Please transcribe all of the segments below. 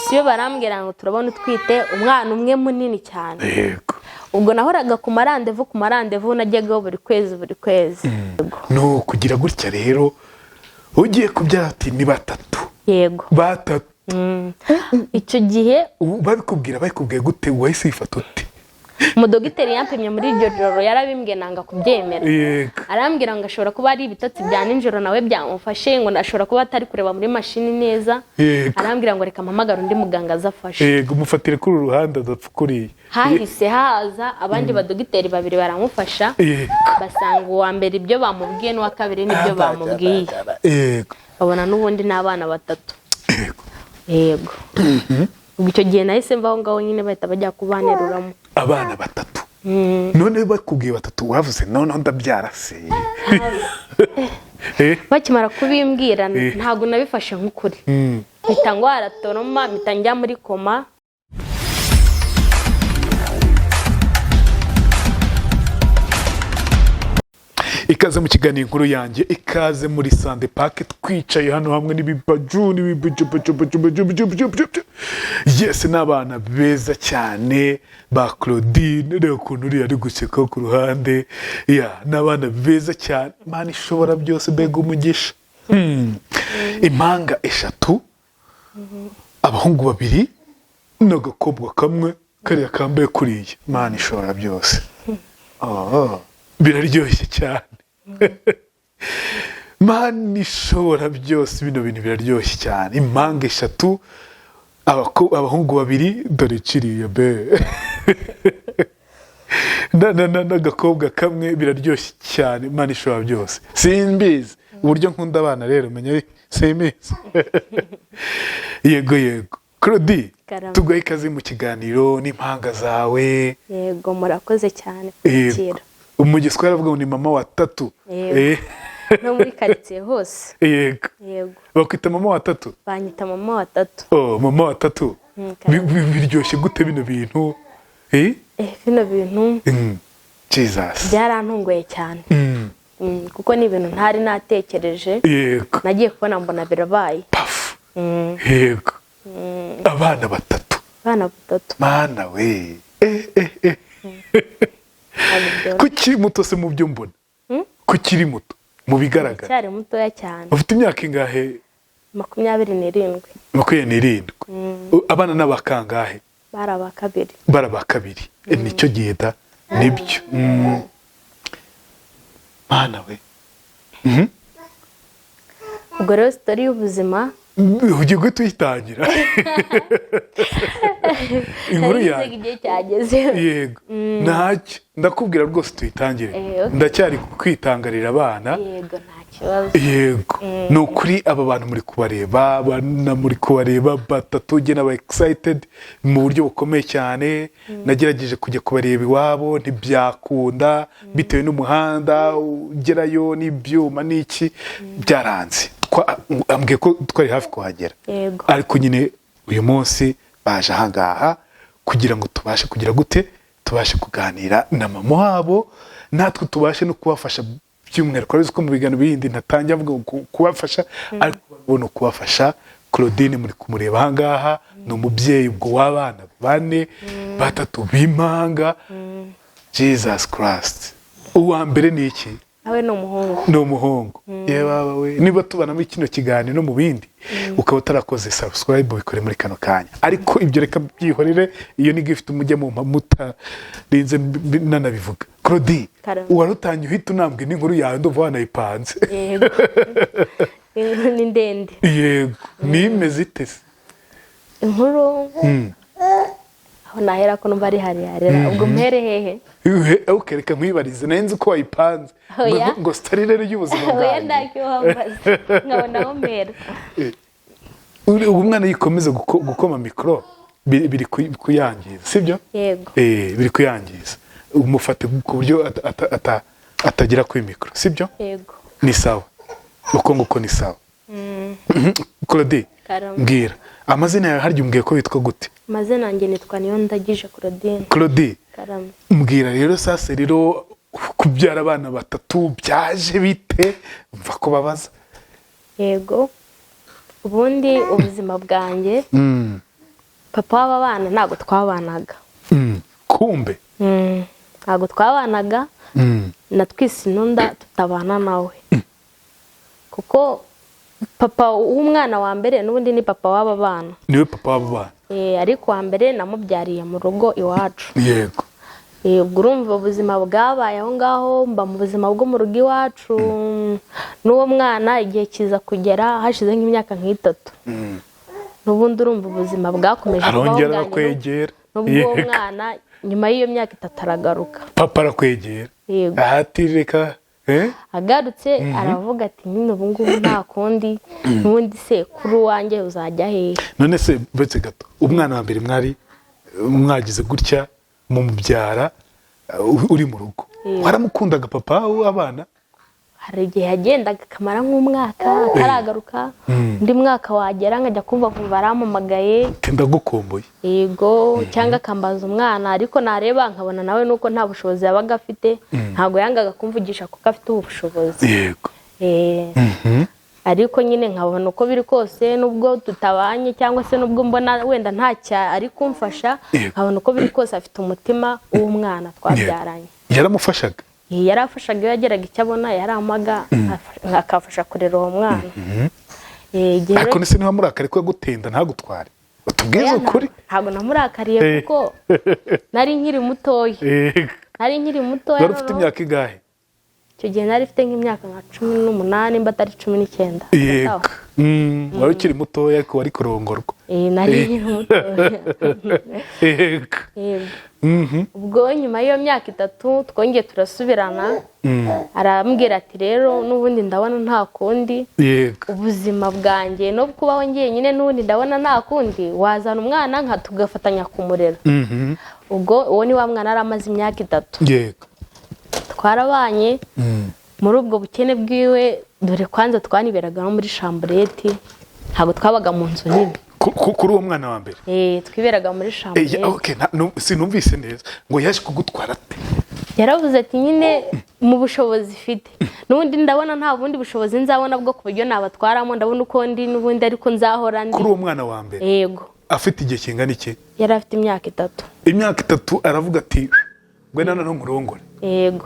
siyo barambwira ngo turabona utwite umwana umwe munini cyane. Yego. Ubwo nahoraga ku marandevu najyagaho buri kwezi. No kugira gutya rero ugiye kubyara ati ni batatu. Yego. Batatu. Icyo gihe babikubwiye gute wahise wifata ute? Umudogiteri yampimye muri iryo joro yarabimbwiye nanga kubyemera. Arambwira ngo ashobora kuba ari ibitotsi bya ninjoro nawe byamufashe, ngo ndashobora kuba atari kureba muri mashini neza. Arambwira ngo reka mpamagara undi muganga azafashe. Yego, mufatire kuri uruhande adapfukuriye. Hahise haza abandi badogiteri babiri baramufasha. Basanga uwa mbere ibyo bamubwiye n'uwa kabiri n'ibyo bamubwiye. Yego. Babona n'ubundi n'abana batatu. Yego. Ubwo icyo gihe nahise mvaho ngaho nyine bahita bajya kubaneruramo abana batatu. None bakubwiye batatu wavuze none ndabyara se. Bakimara kubimbwira ntago nabifashe nk'ukuri. Mpita ngwara toroma, mpita njya muri koma. Ikaze mu kiganiro inkuru yanjye, ikaze muri Sande Park, twicaye hano hamwe n'ibibajuni yes, n'abana beza cyane ba Claudine, rero ukuntu uri ari guseka ku ruhande, n'abana beza cyane, Imana ishobora byose, mbega umugisha. Impanga 3, abahungu 2 n'agakobwa kamwe kariya kambaye kuriya, Imana ishobora byose. Biraryoshye cyane. Imana ishobora byose, bino bintu biraryoshye cyane. Impanga 3, abahungu 2, dore kiriya be. N'agakobwa kamwe, biraryoshye cyane. Imana ishobora byose. Simbizi uburyo nkunda abana rero, menya simbizi. Yego. Claudine, tugaye ikaze mu kiganiro n'impanga zawe. Yego, murakoze cyane kwakira. Umugiswa yaravuga ngo ni mama wa 3. No muri quartier hose. Yego. Bakwita mama wa 3? Banyita mama wa 3. Oh, mama wa 3. Biryoshye gute bino bintu? Bino bintu. Jesus. Byarantunguye cyane. Kuko ni ibintu ntari natekereje. Yego. Nagiye kubona mbona birabaye. Paf. Yego. Abana 3. Abana 3. Mana we. Kuki muto se mu byo mbona? Kuki muto mu bigaragara? Cyari mutoya cyane. Ufite imyaka ingahe? 27. 27. Abana n'abakangahe? Barabakabiri. Nicyo gihe da nibyo. Mana we. Ubwo rero story y'ubuzima ugiye gutuyitangira. Inkuru yanjye cyageze. Yego. Ntacyo ndakubwira rwose tuyitangire. Ndacyari kwitangarira abana. Yego, nta kibazo. Yego. No kuri aba bantu muri kubareba, abana muri kubareba batatu, je naba excited mu buryo bukomeye cyane. Nagerageje kujya kubareba iwabo, ntibyakunda bitewe n'umuhanda ugerayo n'ibyuma n'iki byaranze. Ambwiye ko twari hafi kuhagera. Ariko nyine uyu munsi baje ahangaha kugira ngo tubashe kugira gute, tubashe kuganira na mama wabo, natwe tubashe no kubafasha by'umwihariko. Ariko ko mu biganiro bindi natangiye avuga kubafasha, ariko ubona kubafasha. Claudine muri kumureba ahangaha, ni umubyeyi ubwo w'abana 4, 3 b'impanga. Jesus Christ. Uwa mbere ni iki? Awe no muhungu. No muhungu. Yeba we. Niba tubana muri kino kiganiro no mu bindi, ukaba utarakoze subscribe bikore muri kano kanya. Ariko ibyo reka byihorere, iyo ni gift umujye mu mpamuta rinze nanabivuga. Claudine, warutanye uhita unambwe n'inkuru yawe ndumva wanayipanze. Yego. Inkuru ni ndende. Yego. Nimeze itese. Inkuru aho nahera ko numva ari harira. Ubwo mpere hehe? Ukereka nkwibarize nenze uko wayipanze. Ngo story rero y'ubuzima bwawe. Oya ndacyo wambaza. Nkabona aho mpera. Umwana yikomeza gukoma mikro biri kuyangiza, sibyo? Yego. Biri kuyangiza. Umufate ku buryo atagira ku mikro, sibyo? Yego. Ni sawa. Uko nguko ni sawa. Claudine, mbwira amazina yawe harya umbwiye ko witwa gute? Amazina yanjye nitwa niyo ndagije Claudine. Claudine, mbwira rero sase rero kubyara abana 3 byaje bite? Mva ko babaza. Yego. ubundi ubuzima bwanjye papa w'aba bana ntabwo twabanaga. Kumbe ntabwo twabanaga na twise inunda tutabana nawe, kuko papa w'umwana wa mbere n'ubundi ni papa w'aba bana. Niwe papa w'aba bana? Ariko wa mbere namubyariye mu rugo iwacu. Yego. Ubwo urumva ubuzima bwabaye aho ngaho, mba mu buzima bwo mu rugo iwacu n'uwo mwana igihe kiza kugera hashize nk'imyaka nk'itatu. N'ubundi urumva ubuzima bwakomeje kubaho bwanjye n'ubwo mwana nyuma y'iyo myaka 3 aragaruka. Papa arakwegera? Yego. Ahatireka agarutse aravuga ati nyine ubu ngubu nta kundi, n'ubundi se kuri wanjye uzajya hehe? None se betse gato, umwana wa mbere mwari mwagize gutya mu mubyara uri mu rugo, waramukundaga papa w'abana? Hari igihe yagendaga akamara nk'umwaka ataragaruka, undi mwaka wagera nkajya kumva barampamagaye ndagukumbuye. Yego, cyangwa akambaza umwana, ariko nareba nkabona nawe nuko nta bushobozi yabaga afite, ntabwo yangaga kumvugisha kuko afite ubushobozi. Yego. Ariko nyine nkabona uko biri kose nubwo tutabanye cyangwa se nubwo mbona wenda ntacya ari kumfasha, nkabona uko biri kose afite umutima w'umwana twabyaranye. Yaramufashaga? Yarafashaga, iyo yageraga icyo abona yaramaga akafasha kurera uwo mwana. Ariko nese niba murakari ko yagutenda ntagutware? Utubwize ukuri. Ntabwo namurakariye kuko nari nkiri mutoya. Wari ufite imyaka ingahe? Icyo gihe nari mfite nk'imyaka nka 18 mba atari 19. Yego. Wari ukiri mutoya ariko wari kurongorwa? Nari nkiri mutoya. Yego. Ubwo nyuma y'iyo myaka 3 twongeye turasubirana, arambwira ati rero n'ubundi ndabona nta kundi ubuzima bwanjye no kubaho ngiye nyine, n'ubundi ndabona nta kundi wazana umwana nka tugafatanya kumurera. Ubwo uwo ni wa mwana aramaze imyaka 3. Yego. Twarabanye muri ubwo bukene bwiwe, dore kwanza twaniberaga no muri chambrette, ntabwo twabaga mu nzu nini. Kuri uwo mwana wa mbere? Twiberaga muri chambrette. Okay, sinumvise neza ngo yaje kugutwara ate? Yaravuze ati nyine mu bushobozi ifite, n'ubundi ndabona nta bundi bushobozi nzabona bwo kuburyo nabatwaramo, ndabona uko ndi n'ubundi ariko nzahora ndi. Kuri uwo mwana wa mbere? Yego. Afite igihe kingana iki? Yari afite imyaka 3. Imyaka 3 aravuga ati ngwe nana no nkurongore. Yego.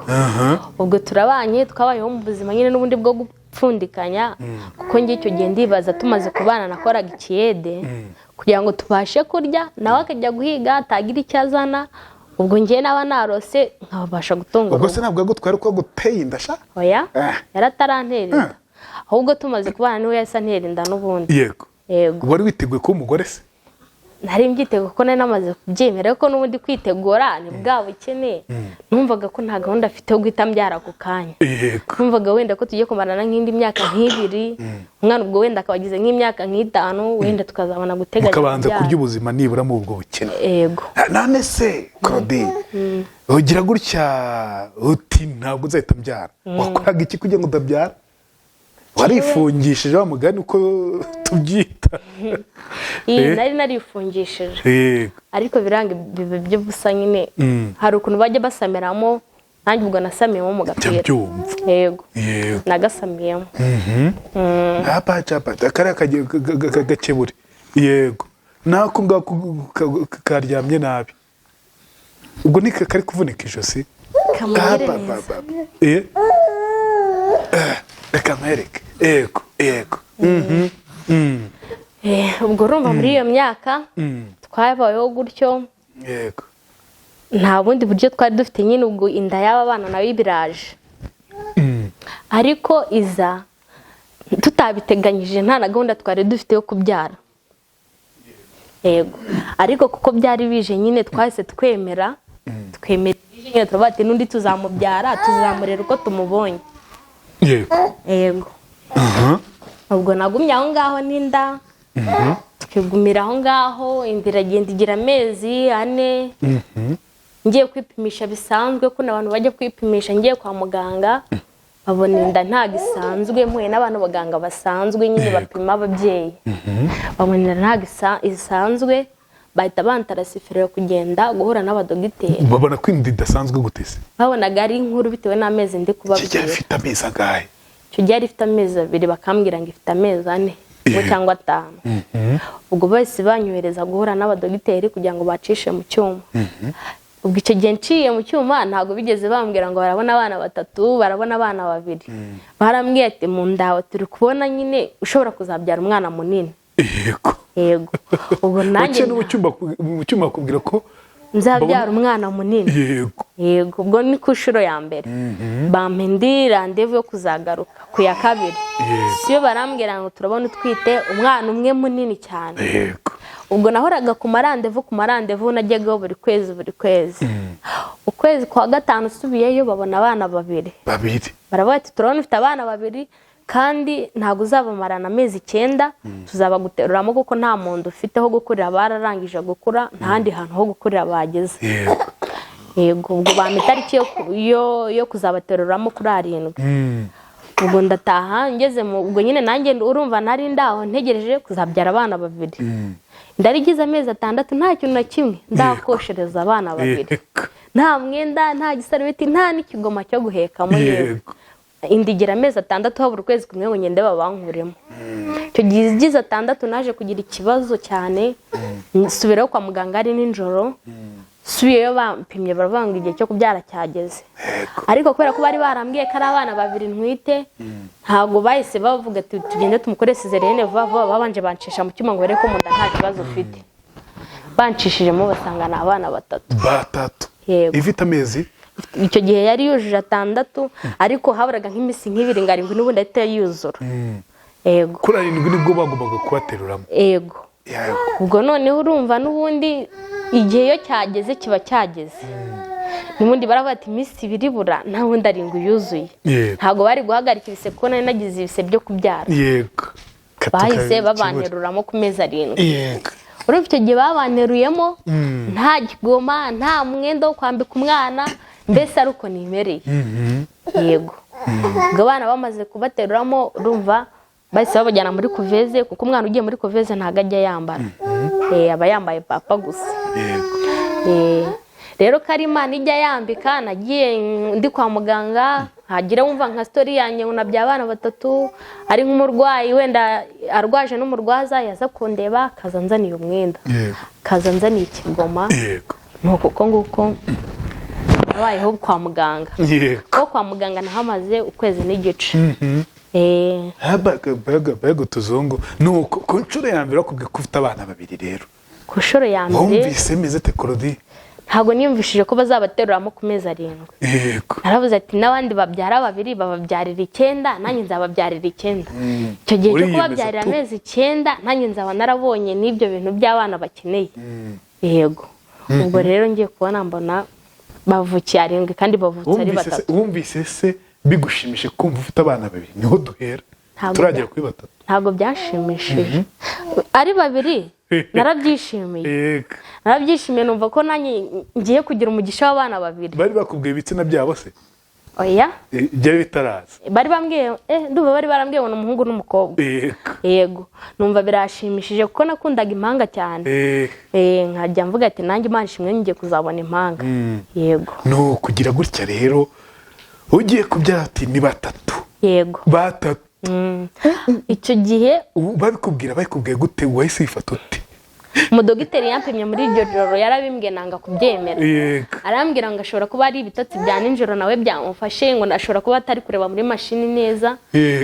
Ubwo turabanye twabayeho mu buzima nyine n'ubundi bwo gupfundikanya, kuko ngiye icyo gihe ndibaza tumaze kubana nakoraga ikiyede kugira ngo tubashe kurya, nawe akajya guhiga atagira icyo azana, ubwo ngiye naba narose nkabasha gutunga. Ubwo se ntabwo yagutwara uko guteye inda sha? Oya, yaratarantera inda, ahubwo tumaze kubana niwe yasa ntera inda n'ubundi. Yego. Yego. Wari witeguye ko umugore se? Nari mbyiteguye kuko nari namaze kubyemera ko n'ubundi kwitegura ni bwa bukene. Numvaga ko nta gahunda afite yo guhita mbyara ku kanya. Numvaga wenda ko tugiye kumarana nk'indi myaka nk'ibiri, umwana ubwo wenda akabagize nk'imyaka nk'itanu, wenda tukazabona guteganya ukabanza kurya ubuzima nibura mu ubwo bukene. Yego. None se Claudine, ugira gutya uti ntabwo uzahita mbyara, wakoraga iki kugira ngo udabyara? Warifungishije wa mugani uko tubyita? Nari narifungishije, ariko biranga bibe byo busa nyine. Hari ukuntu bajya basameramo, nanjye ubwo nasamiyemo mu gapira. Yego. Nagasamiyemo. Akari akagakebure. Yego. Nako ngako karyamye nabi. Ubwo ni kari kuvunika ijosi? Reka mwereke. Yego. Yego. Ubwo urumva muri iyo myaka twabayeho gutyo. Yego. Nta bundi buryo twari dufite nyine, ubwo inda y'aba bana nawe ibiraje. Ariko iza tutabiteganyije, nta na gahunda twari dufite yo kubyara. Yego. Ariko kuko byari bije nyine twahise twemera nyine tuvuga ati n'undi tuzamubyara, tuzamurera uko tumubonye. Yego. Yego. Ubwo nagumye aho ngaho n'inda, tukigumira aho ngaho, inda iragenda igira amezi 4. Ngiye kwipimisha bisanzwe ko n'abantu bajya kwipimisha, ngiye kwa muganga babona inda ntago isanzwe, mpuye n'abantu baganga basanzwe nyine bapima ababyeyi, babona inda ntago isanzwe, bahita bantarasifera kugenda guhura n'abadogiteri. Babona ko inda idasanzwe gutese? Babonaga ari inkuru bitewe n'amezi ndi kubabwira. Icyo gihe ifite amezi angahe? Icyo gihe ifite amezi 2, bakambwira ngo ifite amezi 4. cyangwa 5 ubwo bose banyohereza guhura n'abadogiteri kugira ngo bacishe mu cyuma ubwo icyo gihe nciye mu cyuma ntago bigeze bambwira ngo barabona abana 3 barabona abana 2 barambwiye ati mu ndawe turi kubona nyine ushobora kuzabyara umwana munini yego ubwo nanjye mu cyuma kubwira ko nzabyara umwana munini yego ubwo ni ku nshuro ya mbere bampindi randevu yo kuzagaruka ku ya 2 siyo barambwira ngo turabona utwite umwana umwe munini cyane ubwo nahoraga ku marandevu najyaga buri kwezi ukwezi kwa 5 usubiyeyo babona abana 2 baravuga ati turabona ufite abana 2 kandi ntago uzabamarana amezi 9 tuzabaguteruramo kuko nta muntu ufite ho gukurira bararangije gukura ntandi hantu ho gukurira bageze yego ubwo bamitariki yo kuzabateruramo kuri 7 ubwo ndataha ngeze mu ubwo nyine nanjye urumva nari ndaho ntegereje kuzabyara abana 2 ndarigize amezi 6 nta kintu na kimwe ndakoshereza abana 2 nta mwenda nta gisarubeti nta n'ikigoma cyo guhekamo yego indigira amezi 6 habura ukwezi kumwe ngo ngende babankuremo cyo gize 6 naje kugira ikibazo cyane subirayo kwa muganga ari ninjoro subiyeyo bampimye baravanga igihe cyo kubyara cyageze ariko kubera ko bari barambwiye ko ari abana 2 ntwite ntago bahise bavuga ati tugende tumukore cesarienne vuba babanje bancisha mu cyuma ngo bare ko munda nta kibazo ufite bancishijemo basanga na abana 3 yego ifite amezi icyo gihe yari yujuje 6 ariko haburaga nk'imisi nk'ibiri ngarindwi n'ubundi ahita yuzura yego kuri 7 nibwo bagombaga kubateruramo yego ubwo noneho urumva n'ubundi igihe yo cyageze kiba cyageze n'ubundi baravuga ati imisi 2 bura nta wundi 7 yuzuye ntago bari guhagarika ibise ko nari nagize ibise byo kubyara yego bahise babanteruramo ku mezi 7 yego urumva icyo gihe babanteruyemo nta kigoma nta mwenda wo kwambika umwana mbese aruko nimereye yego ngo abana bamaze kubateruramo urumva bahise babajyana muri kuveze kuko umwana ugiye muri kuveze ntago ajya yambara aba yambaye papa gusa rero Karimana ijya yambika nagiye ndi kwa muganga hagira wumva nka story yanjye unabya abana 3 ari nk'umurwayi wenda arwaje n'umurwaza yaza kundeba kazanzaniye umwenda kazanzaniye ikigoma nuko nguko nabayeho kwa muganga ko kwa muganga nahamaze ukwezi n'igice Mbega tuzungu nuko ku nshuro ya mbere bakubwiye ko ufite abana 2 rero ku nshuro ya mbere wumvise meze tekorodi ntago niyumvishije ko bazabateruramo ku mezi 7 yego naravuze ati n'abandi babyara 2 bababyarira 9 nanjye nzababyarira 9 icyo gihe cyo kubabyarira amezi 9 nanjye nzaba narabonye n'ibyo bintu by'abana bakeneye yego ubwo rero ngiye kubona mbona bavukiye 7 kandi bavutse ari 3 wumvise se bigushimishe kumva ufite abana 2 niho duhera turagera kuri 3 ntago byashimishije ari 2 narabyishimiye numva ko nanjye ngiye kugira umugisha w'abana 2 bari bakubwiye ibitsina byabo se oya byo bitaraza bari bambwiye ndumva bari barambwiye ngo umuhungu n'umukobwa yego numva birashimishije kuko nakundaga impanga cyane nkajya mvuga ati nanjye Imana ishimwe ngiye kuzabona impanga yego no kugira gutya rero ugiye kubyara ati ni 3 yego 3 icyo gihe babikubwiye gute wahise wifata ute umudogiteri yampimye muri iryo joro yarabimbwiye nanga kubyemera arambwira ngo ashobora kuba ari ibitotsi bya ninjoro nawe byamufashe ngo ashobora kuba atari kureba muri mashini neza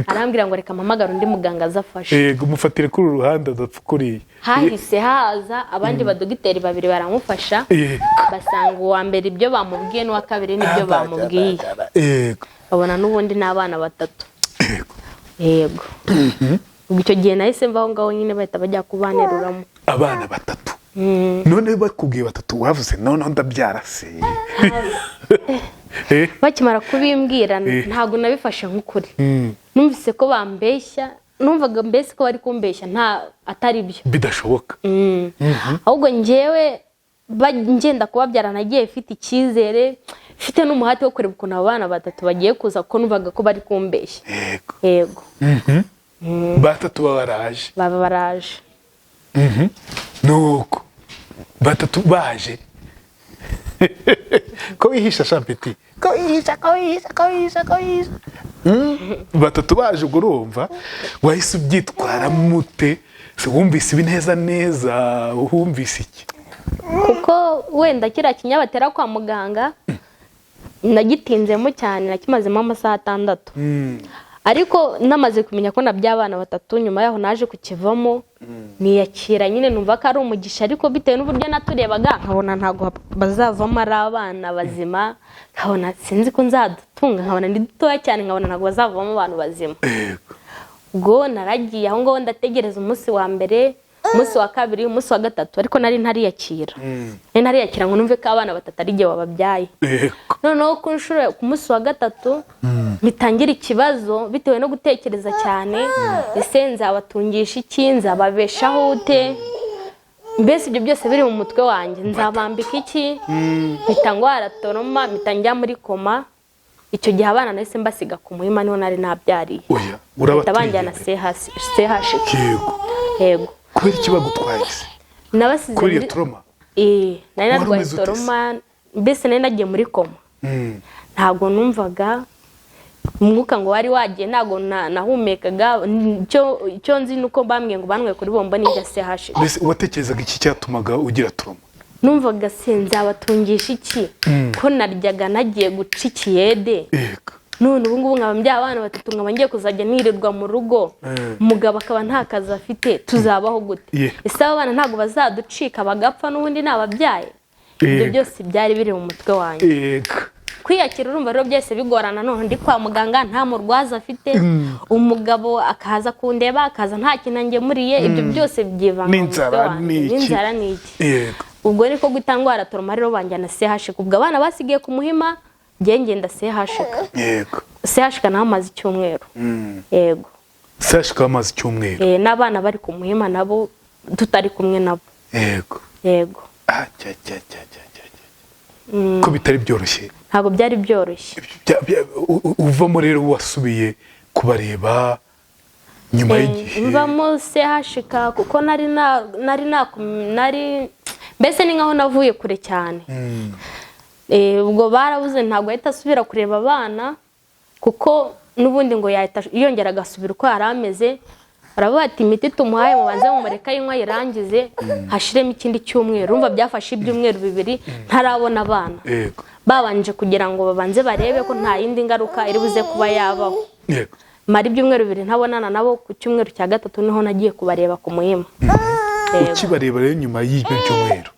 arambwira ngo reka mpamagara undi muganga azafashe yego mufatire kuri uruhande adapfukuriye hahise haza abandi badogiteri 2 baramufasha basanga uwa mbere ibyo bamubwiye n'uwa kabiri nibyo bamubwiye babona n'ubundi n'abana 3 yego icyo gihe nahise mvaho ngaho nyine bahita bajya kubaneruramo abana 3 none bakubwiye 3 wavuze none ndabyara se bakimara kubimbwira ntago nabifashe nk'ukuri numvise ko bambeshya numvaga mbese ko bari kumbeshya nta atari byo bidashoboka ahubwo njyewe ngenda kubabyara nagiye mfite icyizere mfite n'umuhati wo kureba ukuntu abana 3 bagiye kuza kuko numvaga ko bari kumbeshya yego 3 baraje nuko 3 baje ko wihisha shampiti ko wihisha batatu baje ubwo urumva wahise ubyitwara mute se wumvise ibineza neza wumvise iki kuko wenda kiriya kinyabatera kwa muganga nagitinzemo cyane nakimazemo amasaha 6 ariko namaze kumenya ko nabyaye abana 3 nyuma yaho naje kukivamo niyakira nyine numva ko ari umugisha ariko bitewe n'uburyo naturebaga nkabona ntago bazavamo ari abana bazima nkabona sinzi ko nzadutunga nkabona ndi dutoya cyane nkabona ntago bazavamo abantu bazima ubwo naragiye aho ngaho ndategereza umunsi wa mbere umunsi wa kabiri umunsi wa gatatu ariko nari ntariyakira ntariyakira ngo numve ko abana 3 ari gihe bababyaye noneho ku nshuro ku munsi wa gatatu bitangira ikibazo bitewe no gutekereza cyane ese nzabatungisha iki nzababeshaho ute mbese ibyo byose biri mu mutwe wanjye nzabambika iki mpita ngwara toroma mpita njya muri koma icyo gihe abana nahise mbasiga ku muhima niho nari nabyariye urabanjyana CH yego kubera iki bagutwaye nabasize kuri iyo toroma nari narwaye toroma mbese nari nagiye muri koma ntabwo numvaga umwuka ngo wari wagiye ntago nahumekaga cyo nzi nuko bambwiye ngo banwe kuri bombo n'ijya CH mbese watekerezaga iki cyatumaga ugira toroma numvaga nzabatungisha iki ko naryaga nagiye guca ikiyede none ubu ngubu nkaba mbyaye abana 3 nkaba ngiye kuzajya nirirwa mu rugo umugabo akaba nta kazi afite tuzabaho gute ese abana ntago bazaducika bagapfa n'ubundi nababyaye ibyo byose byari biri mu mutwe wanjye kwiyakira urumva rero byose bigorana none ndi kwa muganga nta murwaza afite umugabo akaza kundeba akaza nta kinange muriye ibyo byose byivanga mu mutwe wanjye n'inzara n'iki ubwo niko gutangwara toroma rero banjyana CH kubwo abana basigiye ku muhima ngenda CH CH naho amazi cyumweru yego CH amazi cyumweru n'abana bari ku muhima nabo tutari kumwe nabo yego ko bitari byoroshye ntago byari byoroshye uvamo rero wasubiye kubareba nyuma y'igihe mvamo CH kuko nari mbese ni nkaho navuye kure cyane ubwo barabuze ntago ahita asubira kureba abana kuko nubundi ngo yongera agasubira uko yari ameze aravuga ati imiti tumuhaye mubanze mumureka yinywa yirangize hashiremo ikindi cyumweru urumva byafashe ibyumweru 2 ntarabona abana babanje kugira ngo babanze barebe ko nta yindi ngaruka iri buze kuba yabaho mari ibyumweru 2 ntabonana nabo ku cyumweru cya gatatu niho nagiye kubareba ku muhima ukibareba rero nyuma y'ibyo byumweru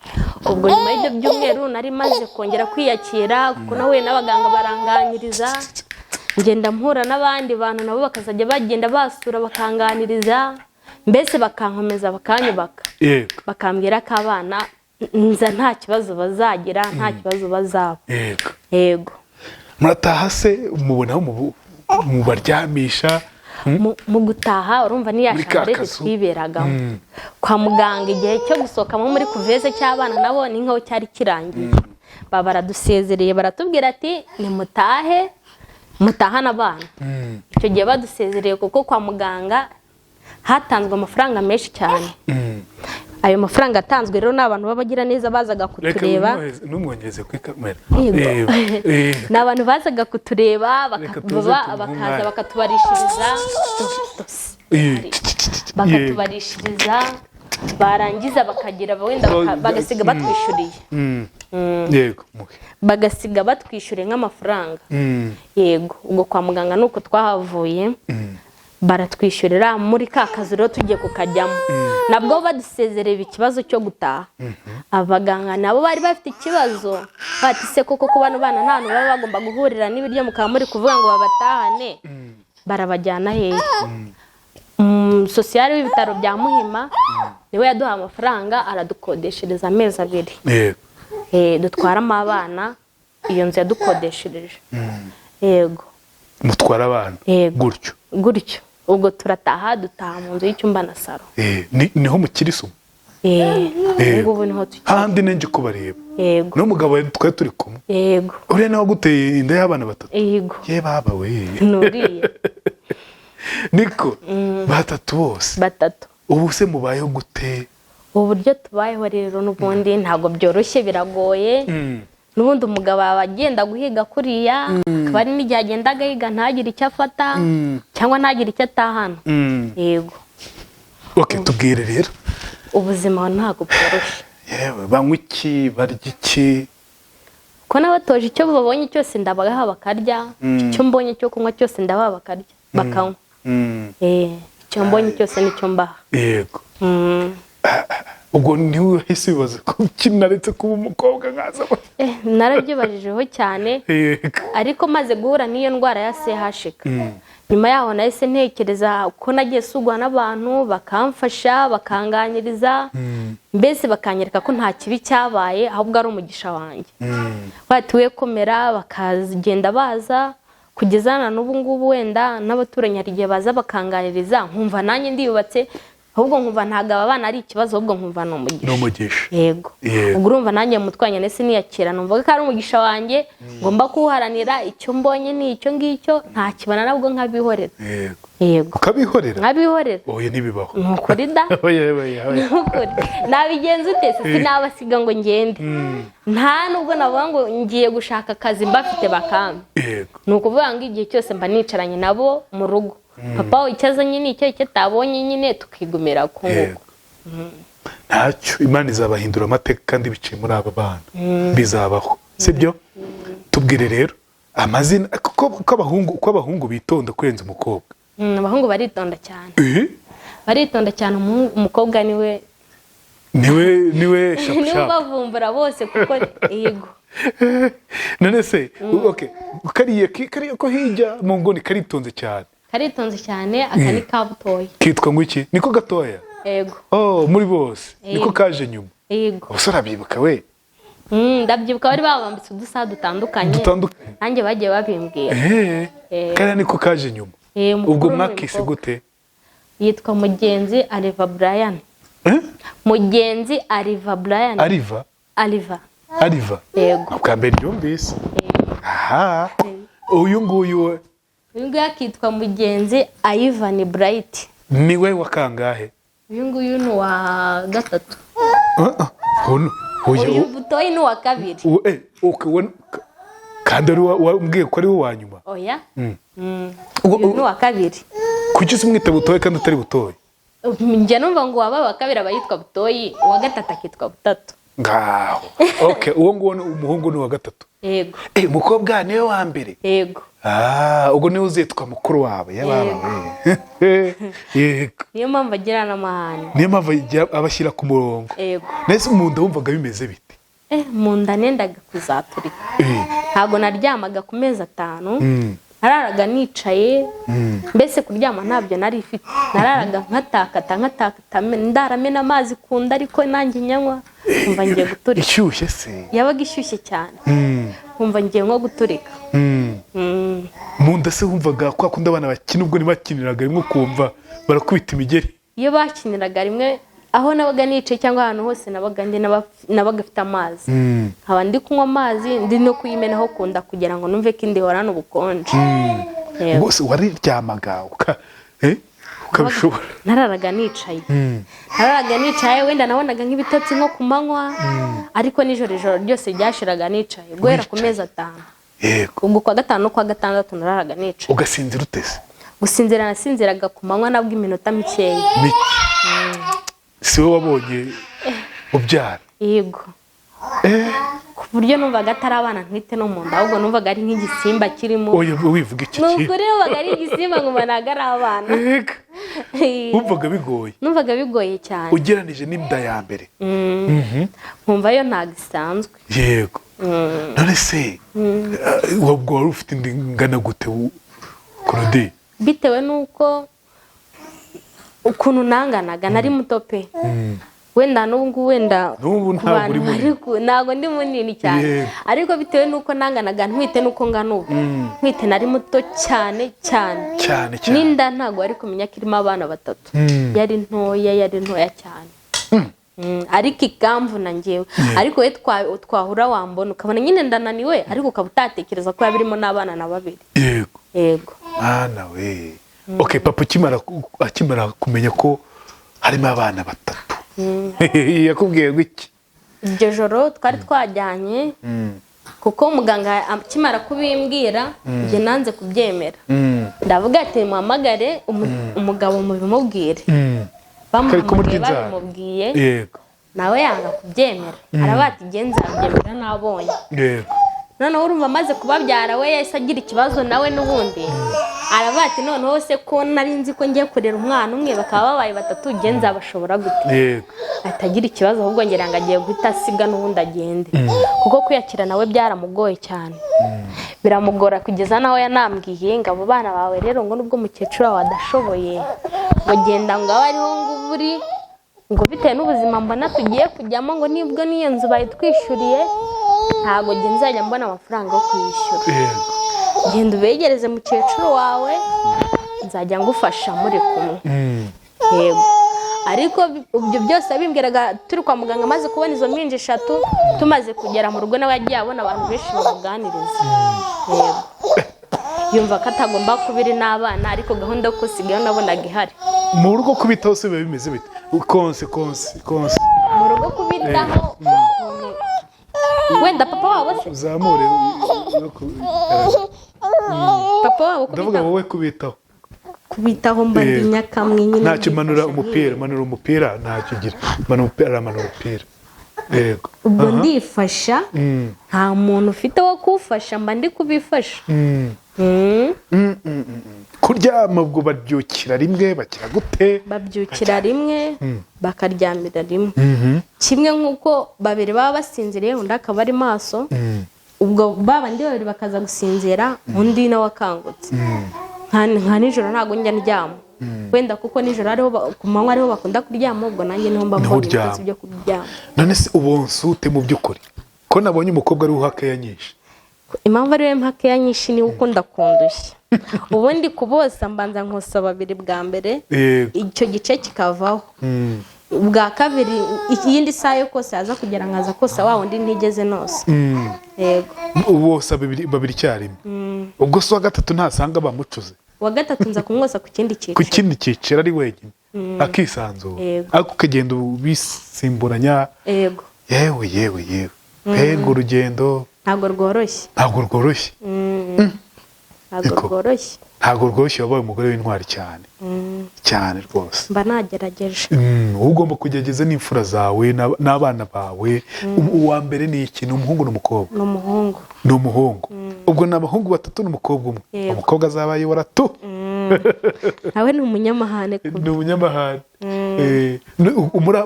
ubwo nyuma y'ibyo byumweru nari maze kongera kwiyakira kuko nawe n'abaganga baranganyiriza ngenda mpura n'abandi bantu nabo bakazajya bagenda basura bakanganiriza mbese bakankomeza bakanyubaka bakambwira ko abana nza nta kibazo bazagira nta kibazo bazaba yego murataha se mubonaho mu baryamisha mu gutaha urumva niyashambare twiberagamo kwa muganga igihe cyo gusohokamo muri kuveze cy'abana nabo ni nkaho cyari kirangiye baradusezereye baratubwira ati ni mutahana abana icyo gihe badusezereye kuko kwa muganga hatanzwe amafaranga menshi cyane ayo mafaranga atanzwe rero n'abantu babagira neza bazaga kutureba numwongeze kuri kamera n'abantu bazaga kutureba bakaza bakatubarishiriza barangiza bakagira wenda bagasiga batwishuriye yego bagasiga batwishyuriye nk'amafaranga yego ubwo kwa muganga nuko twahavuye baratwishyurira muri ka kazi rero tugiye kukajyamo nabwo badusezerera ikibazo cyo gutaha abaganga nabo bari bafite ikibazo bati se koko ku bana nta baba bagomba guhurira n'ibiryo mukaba muri kuvuga ngo babatahane barabajyana hehe sosiyali w'ibitaro bya Muhima niwe yaduha amafaranga aradukodeshereza amezi 2 dutwaramo abana iyo nzu yadukodeshereje yego mutwara abana gutyo ubwo dutaha mu nzu y'icyumba na saro niho mukiriso ngubu niho tukiri handi nenje kubareba yego n'umugabo twari turi kumwe yego uriya nawe guteye inda y'abana 3 yego ye baba we nuriye niko 3 bose 3 ubu se mubayeho gute uburyo tubayeho rero n'ubundi ntago byoroshye biragoye n'ubundi umugabo agenda guhiga kuriya akaba ari n'igihe agenda agahiga ntagire icyo afata cyangwa ntagire icyo atahana. Yego. Tubwire rero ubuzima ntabwo bworoshye. Yewe banywa iki barya iki? Ko nabatoje icyo babonye cyose ndabaha bakarya, icyo mbonye cyo kunywa cyose ndabaha bakarya bakanywa. Icyo mbonye cyose nicyo mbaha. Yego. Ubwo niwe wahise wibaza ko kinaretse kuba umukobwa nkaza. Narabyibajijeho cyane ariko maze guhura n'iyo ndwara ya CHK nyuma yaho nahise ntekereza ko nagiye sugwa n'abantu bakamfasha bakanganiriza mbese bakanyereka ko nta kibi cyabaye ahubwo ari umugisha wanjye. Batuwe komera bakagenda baza kugeza na n'ubu ngubu wenda n'abaturanyi hari igihe baza bakanganiriza nkumva nanjye ndiyubatse ahubwo nkumva ntago abana ari ikibazo ahubwo nkumva no umugisha. Yego. Ubwo urumva nanjye mutwanya nese niyakira numva ko ari umugisha wanjye ngomba kuharanira icyo mbonye ni icyo ngicyo nta kibana nabwo nkabihorera. Yego. Ukabihorera? Nkabihorera. Oya nibibaho. Nukuri da. Nukuri. Nabigenza ute se sinabasiga ngo ngende. Nta nubwo navuga ngo ngiye gushaka akazi mbafite bakambe. Yego. Nukuvuga ngo igihe cyose mba nicaranye nabo mu rugo. Papa icyaza nyine icyo tabonye nyine tukigumira ku nguko. Ntacyo Imana izabahindura amateka kandi biciye muri aba bana bizabaho sibyo? Tubwire rero amazina ko abahungu bitonda kurenza umukobwa. Abahungu baritonda cyane. Baritonda cyane umukobwa niwe shapu. Niwe bavumbura bose kuko yego. None se kariye ko hirya mu ngoni karitonze cyane. Karitonze cyane akani kabutoya. Kitwa ngo iki? Niko gatoya? Yego. Muri bose niko kaje nyuma. Yego. Ubusora bibuka we? Ndabyibuka bari babambitse udusa dutandukanye. Nanjye bagiye babimbwira. Kandi niko kaje nyuma. Ubwo mwakise gute? Yitwa Mugenzi Aliva Brian. Mugenzi Aliva Brian. Aliva. Yego. Ukambere yumvise. Aha. Uyu nguyu akitwa Mugenzi Ivan Bright. Niwe wakangahe? Uyu nguyu ni wa gatatu. Uyu butoyi ni wa kabiri. Kandi wambwiye ko ari wo wa nyuma? Oya. Uyu ni wa kabiri. Kuki se umwita butoyi kandi utari butoyi? Njye numva ngo waba wa kabiri abayitwa butoyi, uwa gatatu akitwa butatu. Ngaho. Uwo nguwo umuhungu ni wa gatatu. Yego. Umukobwa niwe wa mbere. Yego. Ubwo niwe uzitwa mukuru wawe y'abana we. Yego. Niyo mpamvu agira n'amahane. Niyo mpamvu abashyira ku murongo. Yego. Nese mu nda wumvaga bimeze bite? Mu nda nendaga kuzaturika. Ntago naryamaga ku mezi 5. Nararaga nicaye mbese kuryama ntabyo nari ifite. Nararaga nkatakata ndaramena amazi kunda ariko nanjye nyanywa umva ngiye guturika. Ishyushye se? Yabaga ishyushye cyane. Umva ngiye nko guturika. Mu nda se wumvaga kwa kundi abana bakina ubwo nibakiniraga rimwe kumva barakubita imigeri? Iyo bakiniraga rimwe aho nabaga nicaye cyangwa ahantu hose nabaga afite amazi. Nkaba ndi kunywa amazi ndi no kuyimenaho kunda kugira ngo numve ko indihorana ubukonje. Bose wariryamaga ukabishobora? Nararaga nicaye. Wenda nabonaga nk'ibitotsi nko ku manywa ariko nijoro ryose ryashiraga nicaye guhera ku mezi 5. Yego. Ubwo kwa 5 no kwa 6 nararaga nicaye. Ugasinzira utese? Gusinzira nasinziraga ku manywa nabwo iminota mikeya. Si wowe wabonye ubyara? Yego. Ku buryo numvaga atari abana ntwite no mu nda ahubwo numvaga ari nk'igisimba kirimo. Oya wivuga iki? Nukuri numvaga ari igisimba nguma nagara abana. Wumvaga bigoye? Numvaga bigoye cyane. Ugeranije n'inda ya mbere? Nkumva yo ntagisanzwe. Yego. None se wabwo wari ufite indi ngana gute Claude? Bitewe nuko ukuntu nanganaga nari muto pe. Wenda n'ubu wenda ntago ndi munini cyane ariko bitewe nuko nanganaga ntwite nuko ngana ubu ntwite nari muto cyane n'inda ntago ari kumenya ko irimo abana 3 yari ntoya cyane. Ariko ikamvu na ngewe ariko we twahura wambona ukabona nyine ndananiwe ariko ukaba utatekereza ko yabirimo n'abana na 2. Yego. Ana we. Papa akimara kumenya ko harimo abana 3 yakubwiye giki? Iryo joro twari twajyanye kuko muganga akimara kubimbwira njye nanze kubyemera ndavuga ati muhamagare umugabo mubimubwire bamuhamagaye babimubwiye yego nawe yanga kubyemera aravuga ati njye nzabyemera nabonye yego noneho urumva amaze kubabyara we yahise agira ikibazo nawe n'ubundi aravuga ati noneho se ko nari nzi ko ngiye kurera umwana umwe bakaba babaye batatu njye nzabashobora gute yego atagira ikibazo ahubwo ngira ngo agiye guhita asiga n'ubundi agende kuko kwiyakira nawe byaramugoye cyane biramugora kugeza naho yanambwiye ngo abo bana bawe rero ngo nubwo umukecuru wawe adashoboye ngo genda ngo abe ariho ngo uri ngo bitewe n'ubuzima mbona tugiye kujyamo ngo nibwo n'iyo nzu bayitwishyuriye ntabwo njye nzajya mbona amafaranga yo kuyishyura genda ubegereze mukecuru wawe nzajya ngufasha muri kumwe yego ariko ibyo byose bimbwiraga turi kwa muganga maze kubona izo mpinja 3 tumaze kugera mu rugo nawe yagiye abona abantu benshi bamuganiriza yego yumva ko atagomba kubiri n'abana ariko gahunda yo kusigayo nabonaga ihari mu rugo kubitaho se biba bimeze bite konse mu rugo kubitaho wenda papa wabo se uzamure papa wabo ndavuga wowe kubitaho mbandi nyakamwe nyine ntacyo manura umupira ntacyo gira manura umupira yego ubwo ndifasha nta muntu ufite wo kufasha mba ndi kubifasha kuryama ubwo babyukira rimwe bakira gute babyukira rimwe bakaryamira rimwe kimwe nk'uko babiri baba basinziriye undi akaba ari maso ubwo babandi babiri bakaza gusinzira undi nawe akangutse nka nijoro ntabwo njya ndyama wenda kuko nijoro ariho ku manywa ariho bakunda kuryama ubwo nanjye niho mba mbonye ibitotsi byo kuryama none se ubonse ute mu by'ukuri ko nabonye umukobwa ari uhakeya nyinshi impamvu ari we mpakeya nyinshi niwe ukunda kundushya ubundi kubosa mbanza nkosa babiri bwa mbere icyo gice kikavaho bwa kabiri iyindi saha yo kose yaza kugera nkaza kose wa wundi ntigeze nose yego ubosa babiri cyarimwe ubwo se wa gatatu ntasanga bamucuze wa gatatu nza kumwosa ku kindi cyiciro ari wenyine akisanzura ariko ukagenda ubisimburanya yego yewe mbega urugendo ntabwo rworoshye ntabwo rworoshye wabaye umugore w'intwari cyane rwose mba nagerageje ugomba kugerageza n'imfura zawe n'abana bawe uwa mbere ni iki ni umuhungu n'umukobwa ni umuhungu ubwo ni abahungu 3 n'umukobwa umwe umukobwa azabayobora tu nawe ni umunyamahane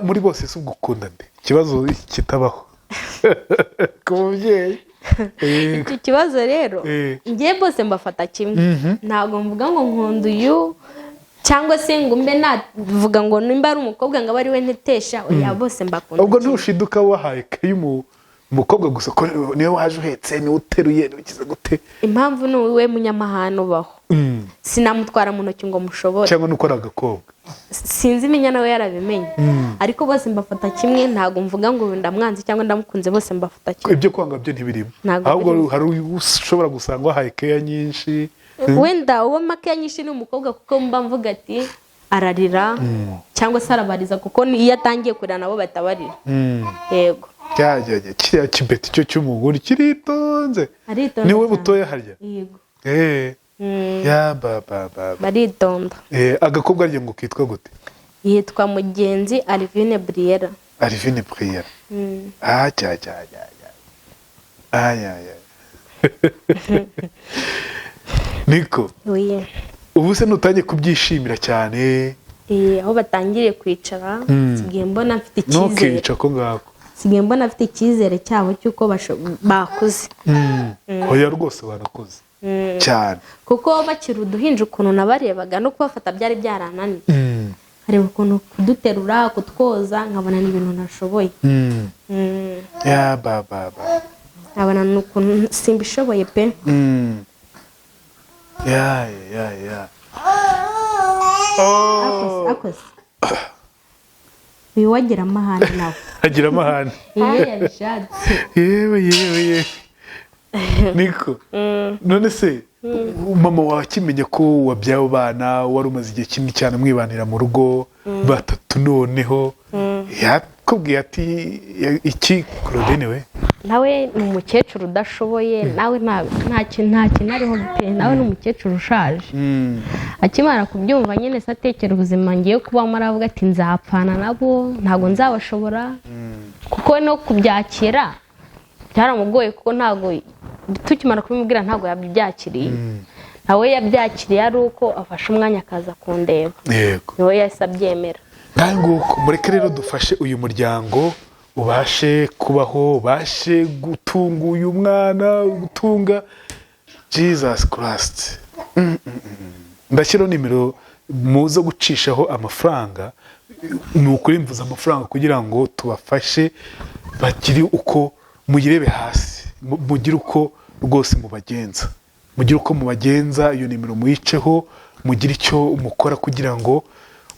muri bose si ugukunda nde ikibazo kitabaho ku mubyeyi iki kibazo rero ngiye bose mbafata kimwe ntabwo mvuga ngo nkunda uyu cyangwa se ngo mbe navuga ngo nimba ari umukobwa ngo abe ari we ntetesha oya bose mbakunda ubwo ntushiduka wahaye kayo umukobwa gusa ko niwe waje uhetse niwe uteruye niwe gute impamvu ni we munyamahane ubaho sinamutwara mu ntoki ngo mushobore cyangwa nukora agakobwa sinzi imenya nawe yarabimenye ariko bose mbafata kimwe ntabwo mvuga ngo ndamwanze cyangwa ndamukunze bose mbafata kimwe ibyo kwanga byo ntibirimo ahubwo hari ushobora gusanga wahaye keya nyinshi wenda uwo makeya nyinshi ni umukobwa kuko mba mvuga ati ararira cyangwa se arabariza kuko iyo atangiye kurira nabo batabarira yego kiriya kibeti cyo cy'umugore kiritonze niwe butoya harya yego baritonda agakobwa arya ngo kitwa gute yitwa Mugenzi Alvine Briera niko ubu se nutangiye kubyishimira cyane aho batangiriye kwicara sigiye mbona mfite icyizere ntukica ko ngako sigiye mbona afite icyizere cyabo cy'uko bakuze oya rwose barakuze cyane kuko bakiri uduhinja ukuntu nabarebaga no kubafata byari byarananiye hareba ukuntu kuduterura kutwoza nkabona ni ibintu nashoboye nkabona ni ukuntu simbishoboye pe akoze uyu wagira amahane nawe agira amahane yewe niko none se mama wawe akimenya ko wabyaye abana wari umaze igihe kinini cyane mwibanira mu rugo 3 noneho yakubwiye ati iki Claudine we nawe ni umukecuru udashoboye nawe nta kintu ariho pe nawe ni umukecuru ushaje akimara kubyumva nyine se atekera ubuzima ngiye kubamo aravuga ati nzapfana nabo ntabwo nzabashobora kuko no kubyakira byaramugoye kuko ntabwo tukimara kubimubwira ntabwo yabyakiriye nawe yabyakiriye ari uko afashe umwanya akaza kundeba niwe yahise abyemera nguko mureke rero dufashe uyu muryango ubashe kubaho ubashe gutunga uyu mwana gutunga Jesus Christ. Ndashyiraho nimero muzo gucishaho amafaranga ni ukuri mvuza amafaranga kugira ngo tubafashe bagire uko muyirebe hasi mugire uko rwose mubagenza mugire uko mubagenza iyo nimero muyiceho mugire icyo mukora kugira ngo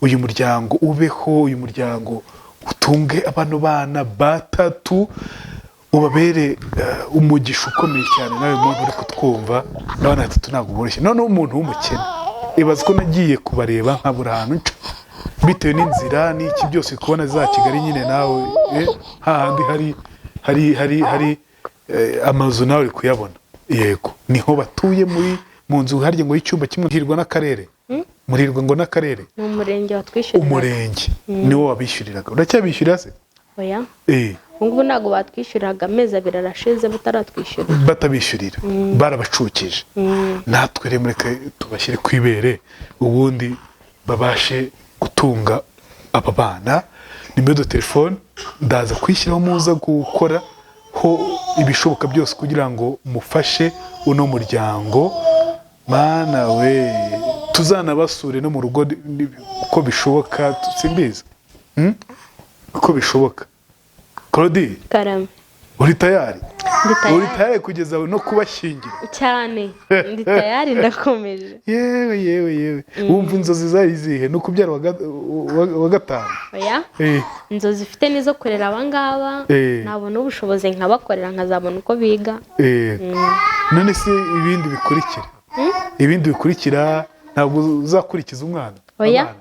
uyu muryango ubeho uyu muryango utunge abantu bana batatu ubabere umugisha ukomeye cyane nawe muntu uri kutwumva n'abana batatu ntabwo boroshye noneho umuntu w'umukene ibaze ko nagiye kubareba nkabura ahantu nca bitewe n'inzira n'iki byose kubona za Kigali nyine nawe hahandi hari amazu nawe uri kuyabona yego niho batuye mu nzu harya ngo y'icyumba kimwe hirwa n'akarere murirwa ngo n'akarere ni umurenge watwishyurira umurenge niwo wabishyuriraga uracyabishyurira se oya ngubu ntabwo batwishyuriraga amezi 2 arashize bataratwishyurira batabishyurira barabacukije natwe rero mureke tubashyire kwibere ubundi babashe gutunga aba bana nimero telefone ndaza kwishyiraho muza gukora ho ibishoboka byose kugira ngo mufashe uno muryango mana we tuzanabasure no mu rugo uko bishoboka simbizi uko bishoboka Claudie karame uri tayari kugeza no kubashyingira cyane ndi tayari ndakomeje yewe wumva inzozi zari zihe no kubyara wa gatanu oya inzozi zifite nizo kurera abangaba nabona ubushobozi nkabakorera nkazabona uko biga none se ibindi bikurikira ntabwo uzakurikiza umwana oya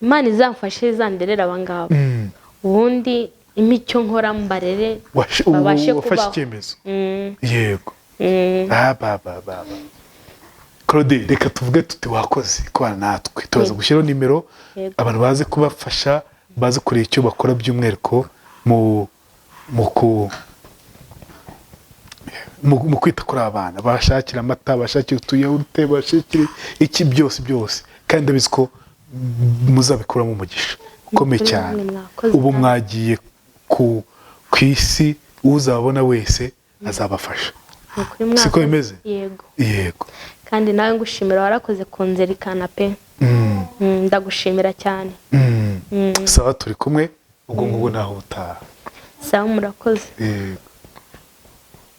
Imana izamfashe izanderera abangaba ubundi imicyo nkora mbarere babashe kubaho icyemezo yego Claudie reka tuvuge tuti wakoze kubana natwe tubaza gushyiraho nimero abantu baze kubafasha baze kureba icyo bakora by'umwihariko mu kwita kuri abana bashakira amata bashakira utuyawurute bashakira iki byose kandi ndabizi ko muzabikuramo umugisha ukomeye cyane ubu mwagiye ku isi uzabona wese azabafasha siko bimeze yego kandi nawe ngushimira warakoze kunzerikana pe ndagushimira cyane sawa turi kumwe ubwo naho utaha sawa murakoze yego